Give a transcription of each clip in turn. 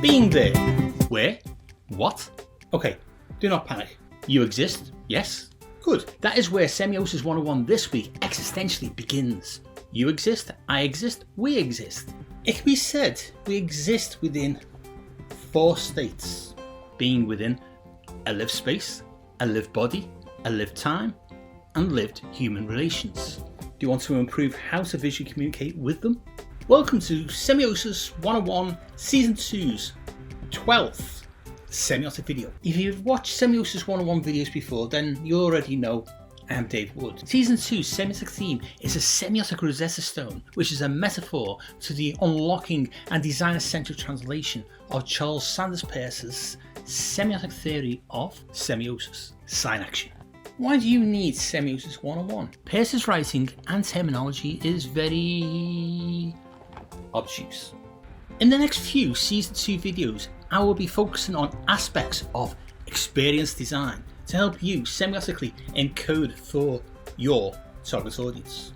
Being there. Where? What? Okay, do not panic. You exist? Yes? Good. That is where Semiosis 101 this week existentially begins. You exist, I exist, we exist. It can be said we exist within 4 states. Being within a lived space, a lived body, a lived time, and lived human relations. Do you want to improve how to visually communicate with them? Welcome to Semiosis 101 Season 2's 12th semiotic video. If you've watched Semiosis 101 videos before, then you already know I am Dave Wood. Season 2's semiotic theme is a semiotic Rosetta Stone, which is a metaphor to the unlocking and designer-centric translation of Charles Sanders Peirce's semiotic theory of semiosis, sign action. Why do you need Semiosis 101? Peirce's writing and terminology is very obtuse. In the next few Season 2 videos, I will be focusing on aspects of experience design to help you semiotically encode for your target audience.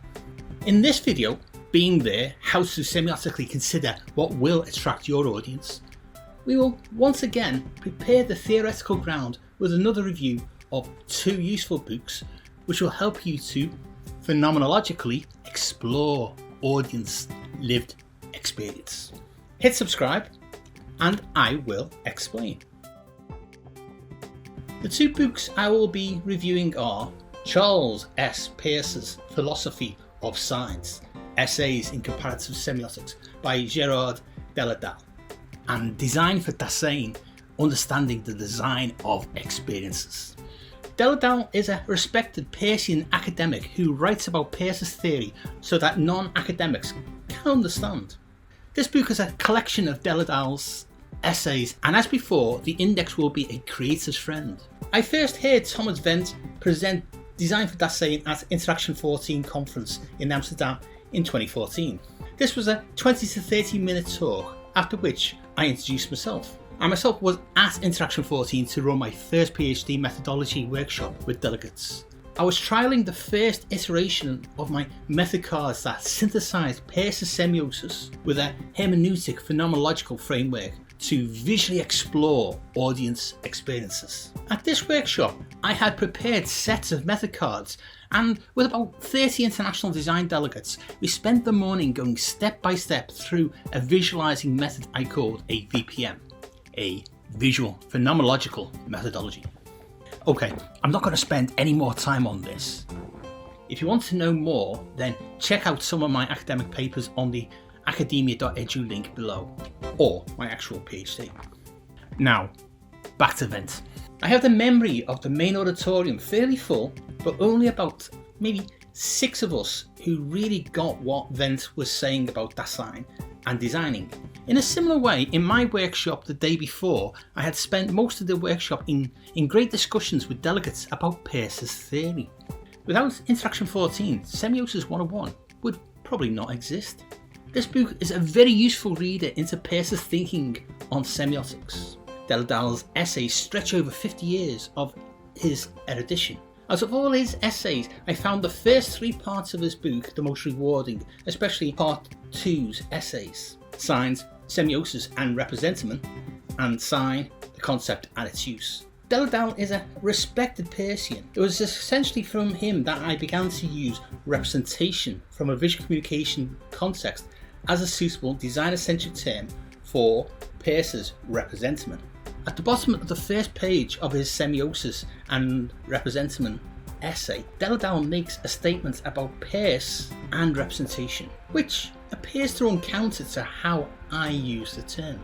In this video, Being There, how to semiotically consider what will attract your audience, we will once again prepare the theoretical ground with another review of 2 useful books which will help you to phenomenologically explore audience lived experience. Hit subscribe and I will explain. The 2 books I will be reviewing are Charles S. Peirce's Philosophy of Science, Essays in Comparative Semiotics by Gerard Delledalle, and Design for Dasein, Understanding the Design of Experiences. Delledalle is a respected Peircean academic who writes about Peirce's theory so that non-academics can understand. This book is a collection of Delledalle's essays, and as before, the index will be a creator's friend. I first heard Thomas Wendt present Design for Dasein at Interaction 14 conference in Amsterdam in 2014. This was a 20 to 30 minute talk, after which I introduced myself. I myself was at Interaction 14 to run my first PhD methodology workshop with delegates. I was trialling the first iteration of my method cards that synthesized Peirce's semiosis with a hermeneutic phenomenological framework to visually explore audience experiences. At this workshop, I had prepared sets of method cards, and with about 30 international design delegates, we spent the morning going step by step through a visualizing method I called a VPM, a visual phenomenological methodology. Okay, I'm not going to spend any more time on this. If you want to know more, then check out some of my academic papers on the academia.edu link below, or my actual PhD. Now, back to Wendt. I have the memory of the main auditorium fairly full, but only about maybe 6 of us who really got what Wendt was saying about Dasein and designing. In a similar way, in my workshop the day before, I had spent most of the workshop in great discussions with delegates about Peirce's theory. Without Interaction 14, Semiosis 101 would probably not exist. This book is a very useful reader into Peirce's thinking on semiotics. Delledalle's essays stretch over 50 years of his erudition. Out of all his essays, I found the first 3 parts of his book the most rewarding, especially Part 2's essays, Signs, Semiosis and Representiment, and Sign, the Concept and its Use. Delledalle is a respected Peircean. It was essentially from him that I began to use representation from a visual communication context as a suitable designer-centric term for Peirce's representiment. At the bottom of the first page of his Semiosis and Representiment essay, Delledalle makes a statement about Peirce and representation, which appears to run counter to how I use the term.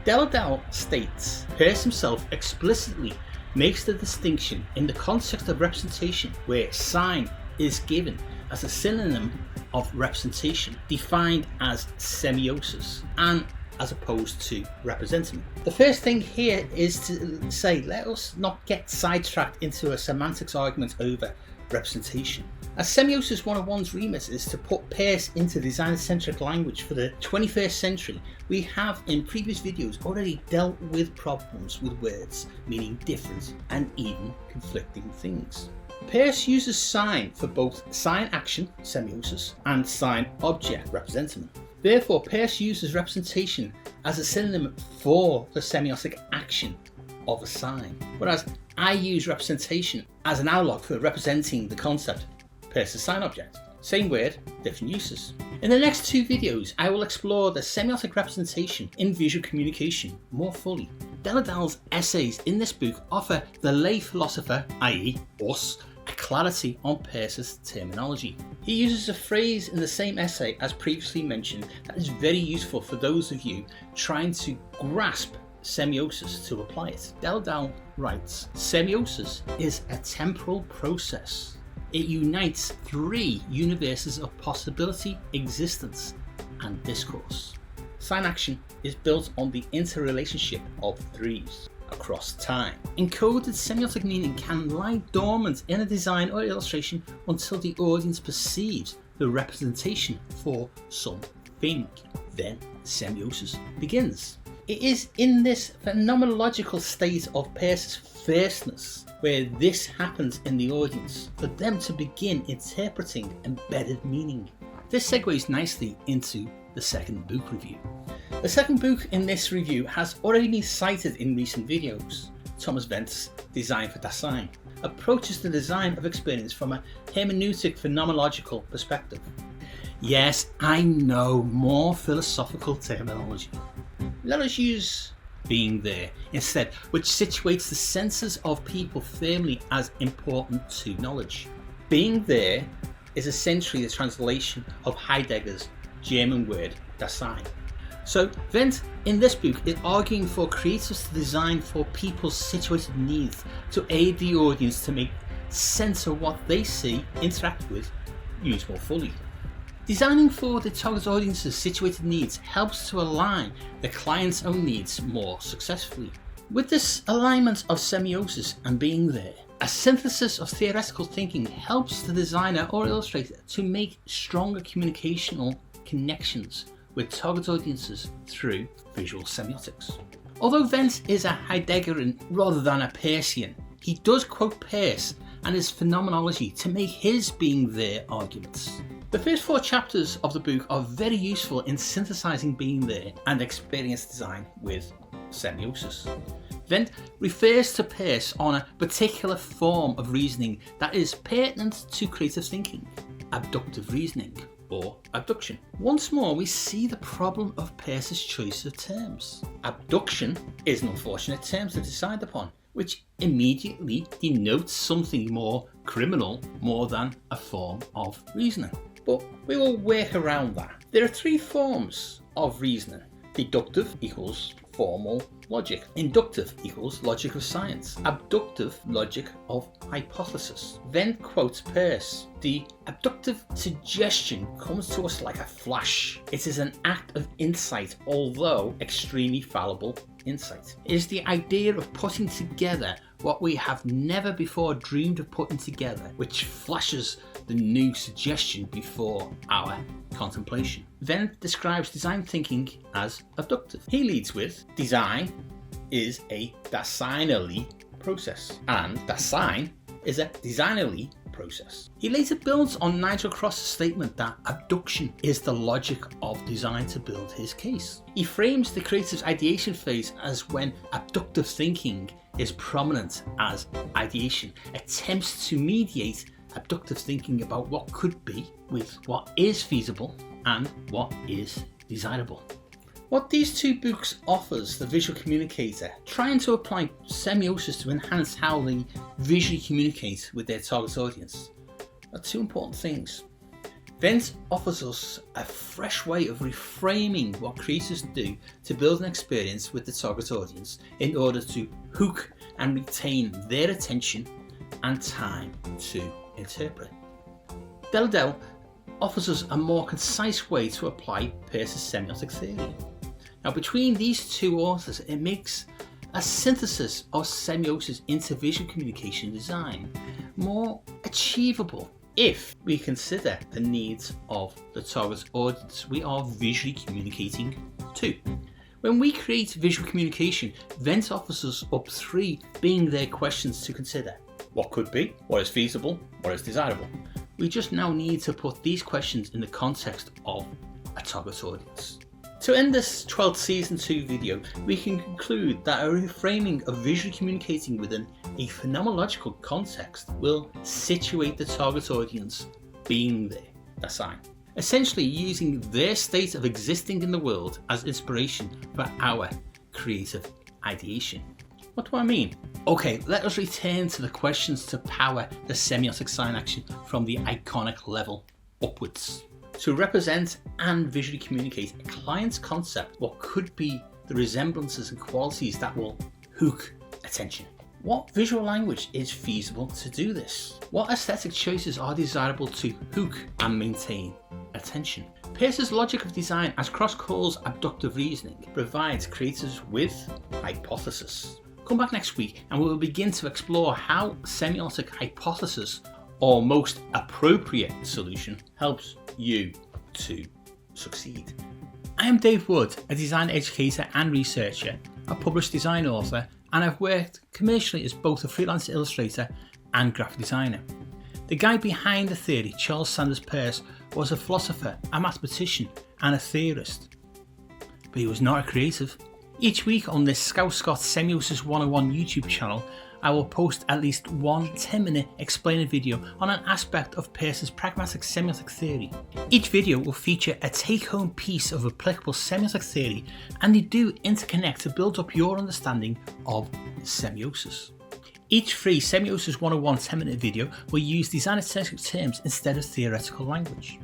Delledalle states Peirce himself explicitly makes the distinction in the context of representation where sign is given as a synonym of representation, defined as semiosis, and as opposed to representament. The first thing here is to say, let us not get sidetracked into a semantics argument over representation. As Semiosis 101's remit is to put Peirce into design-centric language for the 21st century, we have in previous videos already dealt with problems with words meaning different and even conflicting things. Peirce uses sign for both sign action, semiosis, and sign object, representament. Therefore, Peirce uses representation as a synonym for the semiotic action of a sign, whereas I use representation as an analog for representing the concept Peirce's sign object. Same word, different uses. In the next two videos, I will explore the semiotic representation in visual communication more fully. Delledalle's essays in this book offer the lay philosopher, i.e. us, a clarity on Peirce's terminology. He uses a phrase in the same essay as previously mentioned that is very useful for those of you trying to grasp semiosis to apply it. Delledalle writes, "Semiosis is a temporal process. It unites three universes of possibility, existence, and discourse. Sign action is built on the interrelationship of threes across time. Encoded semiotic meaning can lie dormant in a design or illustration until the audience perceives the representation for something. Then semiosis begins." It is in this phenomenological state of Peirce's firstness where this happens in the audience for them to begin interpreting embedded meaning. This segues nicely into the second book review. The second book in this review has already been cited in recent videos. Thomas Wendt's Design for Dasein approaches the design of experience from a hermeneutic phenomenological perspective. Yes, I know, more philosophical terminology. Let us use being there instead, which situates the senses of people firmly as important to knowledge. Being there is essentially the translation of Heidegger's German word Dasein. So Wendt in this book is arguing for creators to design for people's situated needs to aid the audience to make sense of what they see, interact with, use more fully. Designing for the target audience's situated needs helps to align the client's own needs more successfully. With this alignment of semiosis and being there, a synthesis of theoretical thinking helps the designer or illustrator to make stronger communicational connections with target audiences through visual semiotics. Although Wendt is a Heideggerian rather than a Peircean, he does quote Peirce and his phenomenology to make his being there arguments. The first 4 chapters of the book are very useful in synthesizing being there and experience design with semiosis. Wendt refers to Peirce on a particular form of reasoning that is pertinent to creative thinking, abductive reasoning, or abduction. Once more, we see the problem of Peirce's choice of terms. Abduction is an unfortunate term to decide upon, which immediately denotes something more criminal more than a form of reasoning. But we will work around that. There are 3 forms of reasoning. Deductive equals formal logic. Inductive equals logic of science. Abductive logic of hypothesis. Wendt quotes Peirce. The abductive suggestion comes to us like a flash. It is an act of insight, although extremely fallible insight. It is the idea of putting together what we have never before dreamed of putting together, which flashes the new suggestion before our contemplation. Wendt describes design thinking as abductive. He leads with, design is a Daseinerly process, and Dasein is a designerly process. He later builds on Nigel Cross's statement that abduction is the logic of design to build his case. He frames the creative's ideation phase as when abductive thinking is prominent as ideation, attempts to mediate abductive thinking about what could be with what is feasible and what is desirable. What these 2 books offers the visual communicator trying to apply semiosis to enhance how they visually communicate with their target audience are 2 important things. Wendt offers us a fresh way of reframing what creators do to build an experience with the target audience in order to hook and retain their attention and time to interpret. Delledalle offers us a more concise way to apply Peirce's semiotic theory. Now, between these 2 authors, it makes a synthesis of semiosis into visual communication design more achievable if we consider the needs of the target audience we are visually communicating to. When we create visual communication, Wendt offers us up 3 being there questions to consider. What could be? What is feasible? What is desirable? We just now need to put these questions in the context of a target audience. To end this 12th season 2 video, we can conclude that a reframing of visually communicating within a phenomenological context will situate the target audience being there, Dasein, essentially using their state of existing in the world as inspiration for our creative ideation. What do I mean? Okay, let us return to the questions to power the semiotic sign action from the iconic level upwards. To represent and visually communicate a client's concept, what could be the resemblances and qualities that will hook attention? What visual language is feasible to do this? What aesthetic choices are desirable to hook and maintain attention? Peirce's logic of design, as Cross calls abductive reasoning, provides creators with hypothesis. Come back next week and we will begin to explore how semiotic hypothesis, or most appropriate solution, helps you to succeed. I am Dave Wood, a design educator and researcher, a published design author, and I've worked commercially as both a freelance illustrator and graphic designer. The guy behind the theory, Charles Sanders Peirce, was a philosopher, a mathematician, and a theorist. But he was not a creative. Each week on this Scout Scott Semiosis 101 YouTube channel, I will post at least one 10-minute explainer video on an aspect of Peirce's pragmatic semiotic theory. Each video will feature a take-home piece of applicable semiotic theory, and they do interconnect to build up your understanding of semiosis. Each free Semiosis 101 10-minute video will use design-centric terms instead of theoretical language.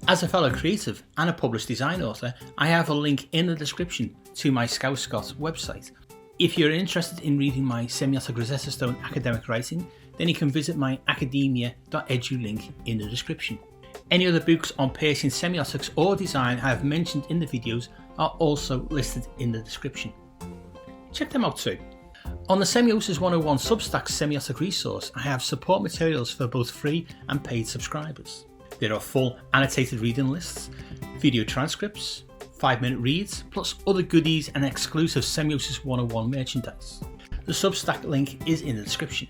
As a fellow creative and a published design author, I have a link in the description to my Scout Scott website. If you're interested in reading my Semiotic Rosetta Stone academic writing, then you can visit my academia.edu link in the description. Any other books on Peircean semiotics or design I have mentioned in the videos are also listed in the description. Check them out too. On the Semiosis 101 Substack semiotic resource, I have support materials for both free and paid subscribers. There are full annotated reading lists, video transcripts, 5-minute reads, plus other goodies and exclusive Semiosis 101 merchandise. The Substack link is in the description.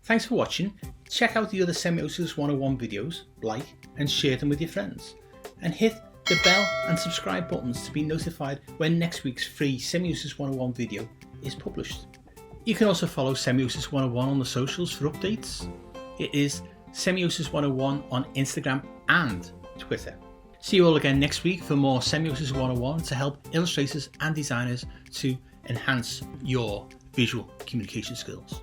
Thanks for watching. Check out the other Semiosis 101 videos, like and share them with your friends. And hit the bell and subscribe buttons to be notified when next week's free Semiosis 101 video is published. You can also follow Semiosis 101 on the socials for updates. It is Semiosis 101 on Instagram and Twitter. See you all again next week for more Semiosis 101 to help illustrators and designers to enhance your visual communication skills.